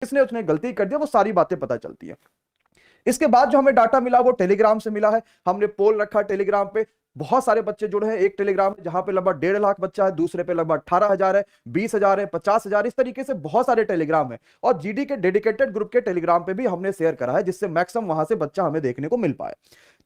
किसने उसने गलती कर दिया, वो सारी बातें पता चलती है। इसके बाद जो हमें डाटा मिला वो टेलीग्राम से मिला है। हमने पोल रखा टेलीग्राम पे, बहुत सारे बच्चे जुड़े हैं एक टेलीग्राम में, जहां पे लगभग 1.5 लाख बच्चा है, दूसरे पे लगभग 18,000 है, 20,000 है, 50,000, इस तरीके से बहुत सारे टेलीग्राम है। और जीडी के डेडिकेटेड ग्रुप के टेलीग्राम पे भी हमने शेयर करा है, जिससे मैक्सिमम वहां से बच्चा हमें देखने को मिल पाए।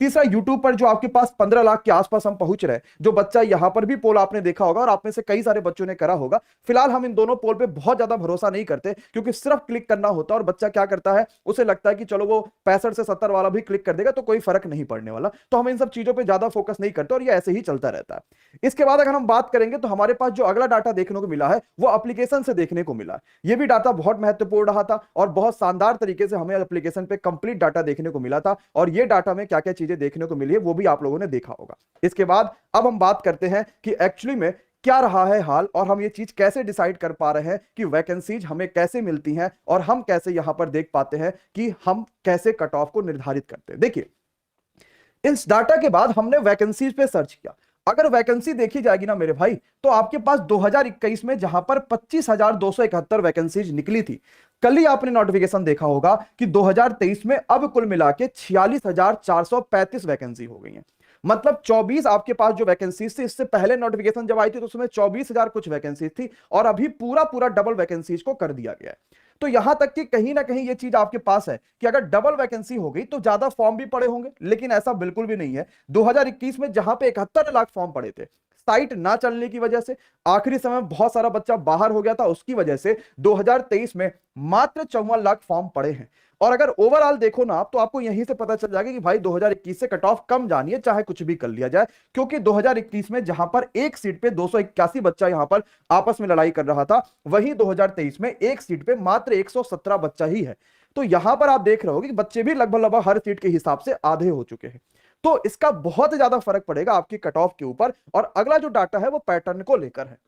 तीसरा, यूट्यूब पर जो आपके पास 15 लाख के आसपास हम पहुंच रहे हैं, जो बच्चा यहां पर भी पोल आपने देखा होगा और आप में से कई सारे बच्चों ने करा होगा। फिलहाल हम इन दोनों पोल पे बहुत ज्यादा भरोसा नहीं करते, क्योंकि सिर्फ क्लिक करना होता है और बच्चा क्या करता है, उसे लगता है कि चलो वो 65 से 70 वाला भी क्लिक कर देगा तो कोई फर्क नहीं पड़ने वाला, तो हम इन सब चीजों पर ज्यादा फोकस नहीं करते और ये ऐसे ही चलता रहता है। इसके बाद अगर हम बात करेंगे तो हमारे पास जो अगला डाटा देखने को मिला है वो एप्लीकेशन से देखने को मिला है। ये भी डाटा बहुत महत्वपूर्ण रहा था और बहुत शानदार तरीके से हमें एप्लीकेशन पे कंप्लीट डाटा देखने को मिला था, और ये डाटा में क्या क्या चीजें देखने को मिली है वो भी आप लोगों ने देखा होगा। इसके बाद अब हम बात करते हैं कि एक्चुअली में क्या रहा है हाल, और हम ये चीज कैसे डिसाइड कर पा रहे हैं कि वैकेंसीज हमें कैसे मिलती हैं, और हम कैसे यहां पर देख पाते हैं कि हम कैसे कट ऑफ को निर्धारित करते हैं। देखिए, इस डाटा के बाद हमने वैकेंसीज पे सर्च किया। अगर वैकेंसी देखी जाएगी ना मेरे भाई, तो आपके पास 2021 में जहां पर 25,271 वैकेंसीज निकली थी, कल ही आपने नोटिफिकेशन देखा होगा कि 2023 में अब कुल मिला के 46,435 वैकेंसी हो गई है। मतलब 24 आपके पास जो वैकेंसीज थी, इससे पहले नोटिफिकेशन जब आई थी तो उसमें 24,000 कुछ वैकेंसीज थी, और अभी पूरा पूरा डबल वैकेंसीज को कर दिया गया है। तो यहां तक कि कहीं ना कहीं ये चीज आपके पास है कि अगर डबल वैकेंसी हो गई तो ज्यादा फॉर्म भी पड़े होंगे, लेकिन ऐसा बिल्कुल भी नहीं है। 2021 में जहां पे 71 लाख फॉर्म पड़े थे, साइट ना चलने की वजह से, आखिरी समय में बहुत सारा बच्चा बाहर हो गया था, उसकी वजह से 2023 में मात्र 54 लाख फॉर्म पड़े हैं। और अगर ओवरऑल देखो ना आप, तो आपको यहीं से पता चल जाएगा कि भाई 2021 से कट ऑफ कम जानी है, चाहे कुछ भी कर लिया जाए, क्योंकि 2021 में जहां पर एक सीट पे 281 बच्चा यहां पर आपस में लड़ाई कर रहा था, वहीं 2023 में एक सीट पे मात्र 117 बच्चा ही है। तो यहां पर आप देख रहे हो कि बच्चे भी लगभग लगभग हर सीट के हिसाब से आधे हो चुके हैं। तो इसका बहुत ज्यादा फर्क पड़ेगा आपकी कट ऑफ के ऊपर। और अगला जो डाटा है वो पैटर्न को लेकर है।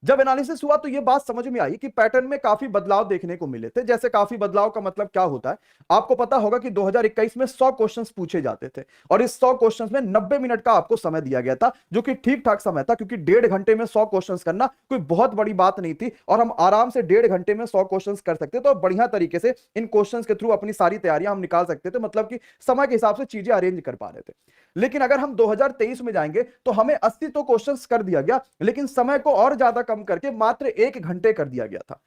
जब एनालिसिस हुआ तो यह बात समझ में आई कि पैटर्न में काफी बदलाव देखने को मिले थे। जैसे काफी बदलाव का मतलब क्या होता है, आपको पता होगा कि 2021 में 100 क्वेश्चंस पूछे जाते थे, और इस 100 क्वेश्चंस में 90 मिनट का आपको समय दिया गया था, जो कि ठीक ठाक समय था, क्योंकि 1.5 घंटे में 100 क्वेश्चंस करना कोई बहुत बड़ी बात नहीं थी, और हम आराम से 1.5 घंटे में 100 क्वेश्चंस कर सकते थे, और बढ़िया तरीके से इन क्वेश्चंस के थ्रू अपनी सारी तैयारियां हम निकाल सकते थे, मतलब कि समय के हिसाब से चीजें अरेंज कर पा रहे थे। लेकिन अगर हम 2023 में जाएंगे तो हमें 80 तो क्वेश्चंस कर दिया गया, लेकिन समय को और ज्यादा कम करके मात्र 1 घंटे कर दिया गया था।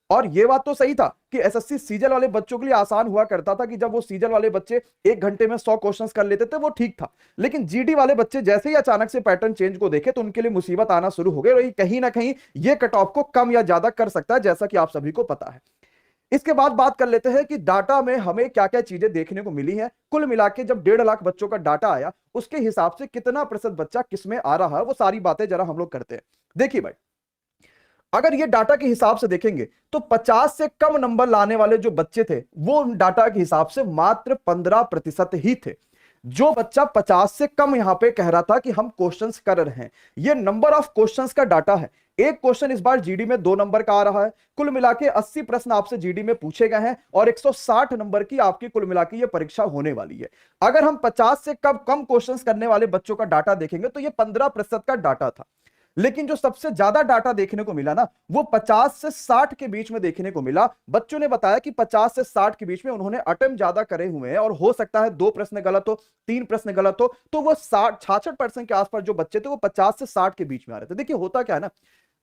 और यह बात तो सही था कि एसएससी सीजल वाले बच्चों के लिए आसान हुआ करता था कि जब वो सीजल वाले बच्चे 1 घंटे में 100 क्वेश्चंस कर लेते थे, वो ठीक था। लेकिन जीडी वाले बच्चे जैसे ही अचानक से पैटर्न चेंज को देखे तो उनके लिए मुसीबत आना शुरू हो गई, और कहीं ना कहीं ये कट ऑफ को कम या ज्यादा कर सकता है, जैसा कि आप सभी को पता है। इसके बाद बात कर लेते हैं कि डाटा में हमें क्या क्या चीजें देखने को मिली हैं। कुल मिला के जब 1.5 लाख बच्चों का डाटा आया, उसके हिसाब से कितना प्रतिशत बच्चा किसमें आ रहा है, वो सारी बातें जरा हम लोग करते हैं। देखिए भाई, अगर ये डाटा के हिसाब से देखेंगे तो 50 से कम नंबर लाने वाले जो बच्चे थे, वो डाटा के हिसाब से मात्र 15% ही थे। जो बच्चा 50 से कम यहां पे कह रहा था कि हम क्वेश्चंस कर रहे हैं, ये नंबर ऑफ क्वेश्चंस का डाटा है। एक क्वेश्चन इस बार जीडी में 2 नंबर का आ रहा है। कुल मिला के 80 प्रश्न आपसे जीडी में पूछे गए हैं, और 160 नंबर की आपकी कुल मिला के ये परीक्षा होने वाली है। अगर हम 50 से कम क्वेश्चंस करने वाले बच्चों का डाटा देखेंगे तो ये 15% का डाटा था। लेकिन जो सबसे ज्यादा डाटा देखने को मिला ना, वो 50 से 60 के बीच में देखने को मिला। बच्चों ने बताया कि 50 से 60 के बीच में उन्होंने अटेम्प्ट ज्यादा करे हुए हैं, और हो सकता है 2 प्रश्न गलत हो, 3 प्रश्न गलत हो, तो वो 66% के आसपास जो बच्चे थे वो 50 से 60 के बीच में आ रहे थे। देखिए होता क्या है ना,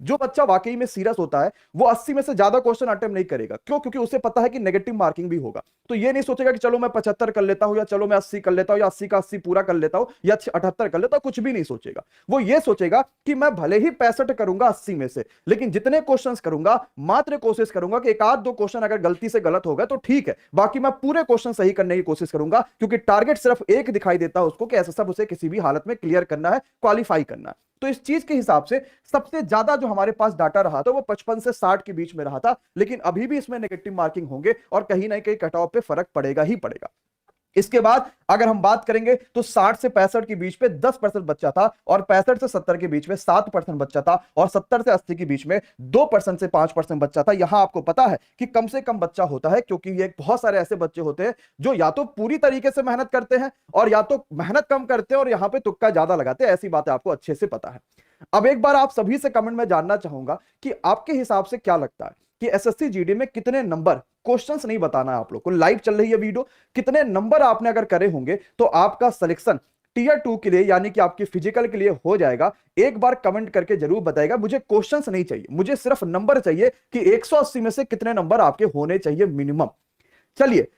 जो बच्चा वाकई में सीरियस होता है वो 80 में से ज्यादा क्वेश्चन अटेम्प्ट नहीं करेगा। क्यों? क्योंकि उसे पता है कि नेगेटिव मार्किंग भी होगा। तो ये नहीं सोचेगा कि चलो मैं 75 कर लेता हूं, या चलो मैं 80 कर लेता हूं, या 80 का 80 पूरा कर लेता हूं, या 78 कर लेता हूं। कुछ भी नहीं सोचेगा। वो ये सोचेगा कि मैं भले ही 65 करूंगा 80 में से, लेकिन जितने क्वेश्चन करूंगा मात्र कोशिश करूंगा कि एक आध दो क्वेश्चन अगर गलती से गलत हो गए तो ठीक है, बाकी मैं पूरे क्वेश्चन सही करने की कोशिश करूंगा, क्योंकि टारगेट सिर्फ एक दिखाई देता है उसको कि ऐसा सब उसे किसी भी हालत में क्लियर करना है, क्वालिफाई करना है। तो इस चीज के हिसाब से सबसे ज्यादा जो हमारे पास डाटा रहा था वो 55 से 60 के बीच में रहा था। लेकिन अभी भी इसमें नेगेटिव मार्किंग होंगे, और कहीं ना कहीं कट ऑफ पे फर्क पड़ेगा ही पड़ेगा। इसके बाद अगर हम बात करेंगे तो 60 से 65 के बीच में 10% बच्चा था, और 65 से 70 के बीच में 7% बच्चा था, और 70 से 80 के बीच में 2% से 5% बच्चा था। यहां आपको पता है कि कम से कम बच्चा होता है, क्योंकि ये बहुत सारे ऐसे बच्चे होते हैं जो या तो पूरी तरीके से मेहनत करते हैं, और या तो मेहनत कम करते हैं और यहां पे तुक्का ज्यादा लगाते हैं। ऐसी बातें आपको अच्छे से पता है। अब एक बार आप सभी से कमेंट में जानना चाहूंगा कि आपके हिसाब से क्या लगता है कि एसएससी जीडी में कितने नंबर, क्वेश्चंस नहीं बताना है आप लोग को, लाइव चल रही है वीडियो, कितने नंबर आपने अगर करे होंगे तो आपका सिलेक्शन टीयर 2 के लिए यानी कि आपकी फिजिकल के लिए हो जाएगा। एक बार कमेंट करके जरूर बताएगा, मुझे क्वेश्चंस नहीं चाहिए, मुझे सिर्फ नंबर चाहिए कि 180 में से कितने नंबर आपके होने चाहिए मिनिमम। चलिए,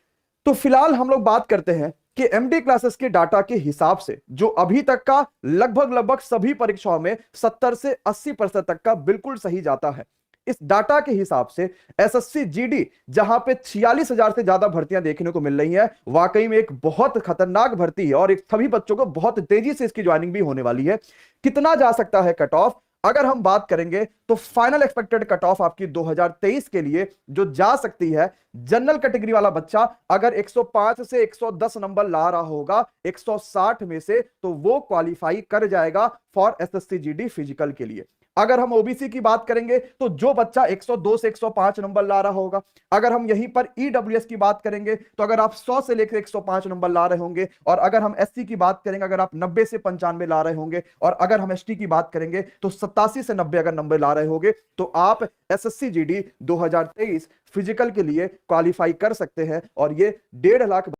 तो फिलहाल हम लोग बात करते हैं कि एमडी क्लासेस के डाटा के हिसाब से जो अभी तक का लगभग सभी परीक्षाओं में 70 से 80% तक का बिल्कुल सही जाता है। इस डाटा के हिसाब से एसएससी जीडी जहां पे 46,000 से ज्यादा भर्तियां देखने को मिल रही हैं, वाकई में एक बहुत खतरनाक भर्ती है और एक सभी बच्चों को बहुत तेजी से इसकी ज्वाइनिंग भी होने वाली है। कितना जा सकता है कट ऑफ, अगर हम बात करेंगे तो फाइनल एक्सपेक्टेड कट ऑफ आपकी 2023 के लिए जो जा सकती है, जनरल कैटेगरी वाला बच्चा अगर 105 से 110 नंबर ला रहा होगा 160 में से, तो वो क्वालिफाई कर जाएगा फॉर एसएससी जीडी फिजिकल के लिए। अगर हम ओबीसी की बात करेंगे तो जो बच्चा 102 से 105 नंबर ला रहा होगा, अगर हम यहीं पर ईडब्ल्यूएस की बात करेंगे तो अगर आप 100 से लेकर 105 नंबर ला रहे होंगे, और अगर हम एससी की बात करेंगे अगर आप 90 से 95 ला रहे होंगे, और अगर हम एसटी की बात करेंगे तो 87 से 90 अगर नंबर ला रहे होंगे, तो आप एसएससी जीडी 2023 फिजिकल के लिए क्वालिफाई कर सकते हैं और ये 1.5 लाख